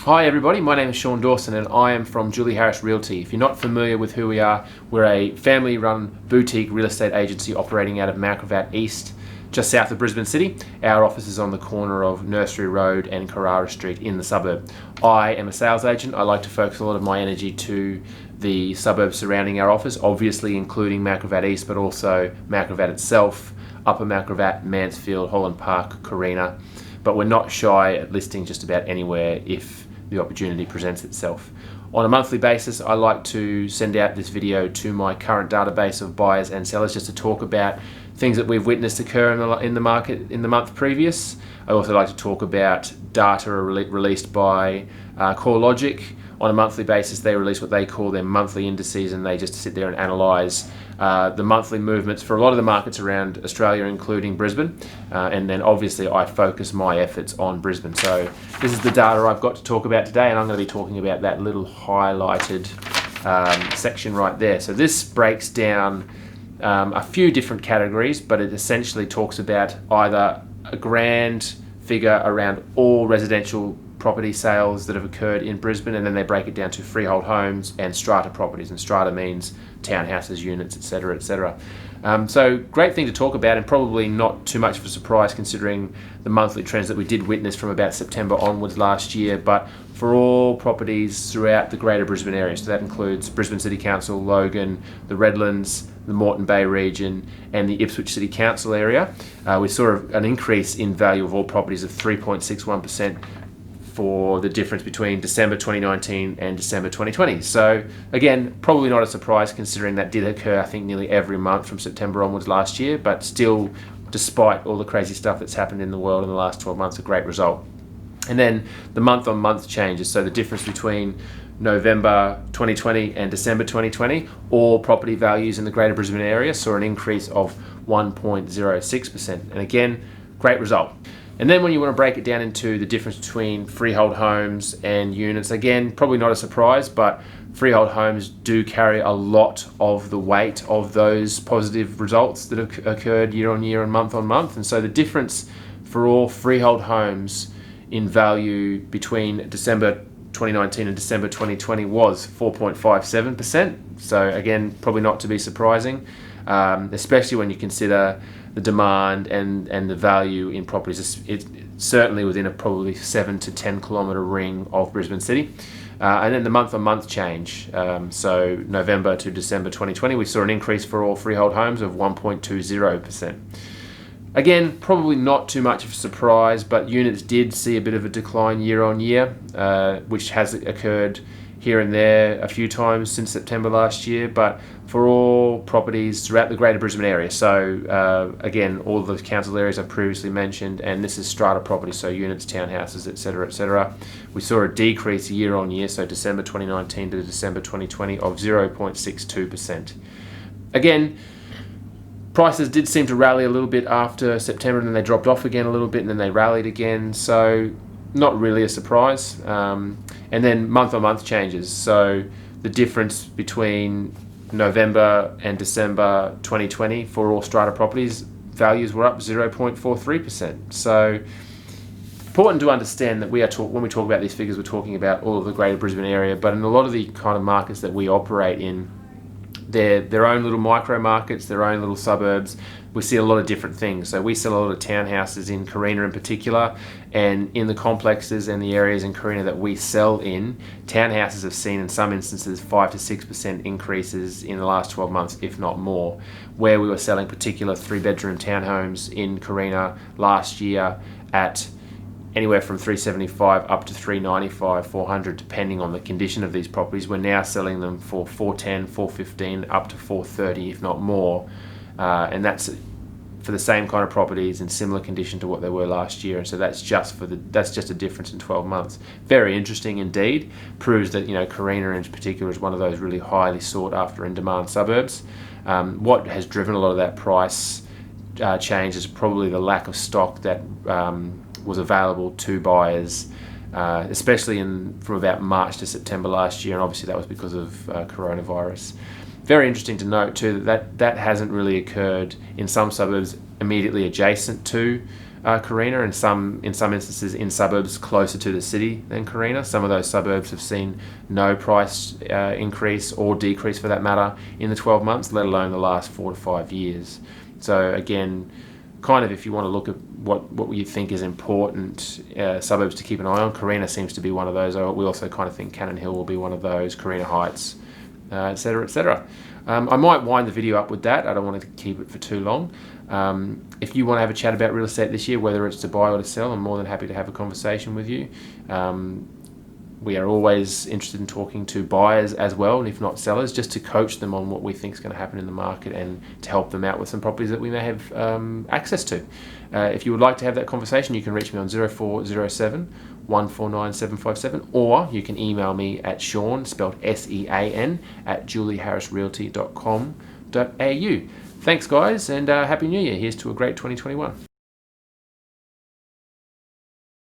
Hi everybody, my name is Sean Dawson and I am from Julie Harris Realty. If you're not familiar with who we are, we're a family-run boutique real estate agency operating out of Mount East, just south of Brisbane City. Our office is on the corner of Nursery Road and Carrara Street in the suburb. I am a sales agent. I like to focus a lot of my energy to the suburbs surrounding our office, obviously including Mount East, but also Mount itself, Upper Mount Mansfield, Holland Park, Carina. But we're not shy at listing just about anywhere if the opportunity presents itself. On a monthly basis, I like to send out this video to my current database of buyers and sellers just to talk about things that we've witnessed occur in the market in the month previous. I also like to talk about data released by Corelogic. On a monthly basis, they release what they call their monthly indices, and they just sit there and analyse the monthly movements for a lot of the markets around Australia, including Brisbane. And then obviously I focus my efforts on Brisbane. So this is the data I've got to talk about today, and I'm going to be talking about that little highlighted section right there. So this breaks down a few different categories, but it essentially talks about either a grand figure around all residential property sales that have occurred in Brisbane, and then they break it down to freehold homes and strata properties, and strata means townhouses, units, etc., etc. So great thing to talk about, and probably not too much of a surprise considering the monthly trends that we did witness from about September onwards last year, but for all properties throughout the greater Brisbane area. So that includes Brisbane City Council, Logan, the Redlands, the Moreton Bay region, and the Ipswich City Council area. We saw an increase in value of all properties of 3.61% for the difference between December 2019 and December 2020. So again, probably not a surprise considering that did occur, I think, nearly every month from September onwards last year, but still, despite all the crazy stuff that's happened in the world in the last 12 months, a great result. And then the month-on-month changes, so the difference between November 2020 and December 2020, all property values in the greater Brisbane area saw an increase of 1.06%. And again, great result. And then when you want to break it down into the difference between freehold homes and units, again, probably not a surprise, but freehold homes do carry a lot of the weight of those positive results that have occurred year on year and month on month. And so the difference for all freehold homes in value between December 2019 and December 2020 was 4.57%. So again, probably not to be surprising, especially when you consider the demand and the value in properties. It's certainly within a probably 7 to 10 kilometre ring of Brisbane City. And then the month-on-month change, so November to December 2020, we saw an increase for all freehold homes of 1.20%. Again, probably not too much of a surprise, but units did see a bit of a decline year on year, which has occurred here and there a few times since September last year, but for all properties throughout the greater Brisbane area. So again, all of the council areas I've previously mentioned, and this is strata property, so units, townhouses, etc., etc. We saw a decrease year on year, so December 2019 to December 2020 of 0.62%. Again, prices did seem to rally a little bit after September, and then they dropped off again a little bit, and then they rallied again. So not really a surprise. And then month-on-month changes. So the difference between November and December 2020 for all strata properties, values were up 0.43%. So important to understand that when we talk about these figures, we're talking about all of the greater Brisbane area, but in a lot of the kind of markets that we operate in, they're their own little micro markets, their own little suburbs. We see a lot of different things. So we sell a lot of townhouses in Carina in particular, and in the complexes and the areas in Carina that we sell in, townhouses have seen in some instances 5 to 6% increases in the last 12 months, if not more. Where we were selling particular 3-bedroom townhomes in Carina last year at anywhere from 375 up to 395, 400, depending on the condition of these properties. We're now selling them for 410, 415, up to 430, if not more. And that's for the same kind of properties in similar condition to what they were last year. And so that's just a difference in 12 months. Very interesting indeed. Proves that, Carina in particular is one of those really highly sought after and demand suburbs. What has driven a lot of that price change is probably the lack of stock that was available to buyers, especially from about March to September last year, and obviously that was because of coronavirus. Very interesting to note too that hasn't really occurred in some suburbs immediately adjacent to Carina, and in some instances in suburbs closer to the city than Carina. Some of those suburbs have seen no price increase or decrease for that matter in the 12 months, let alone the last 4 to 5 years. So again, kind of if you want to look at what you think is important suburbs to keep an eye on, Carina seems to be one of those. We also kind of think Cannon Hill will be one of those, Carina Heights, etc., etc. I might wind the video up with that. I don't want to keep it for too long. If you want to have a chat about real estate this year, whether it's to buy or to sell, I'm more than happy to have a conversation with you. We are always interested in talking to buyers as well, and if not sellers, just to coach them on what we think is going to happen in the market and to help them out with some properties that we may have access to. If you would like to have that conversation, you can reach me on 0407 149 757, or you can email me at Sean, spelled SEAN, at julieharrisrealty.com.au. Thanks guys, and Happy New Year. Here's to a great 2021.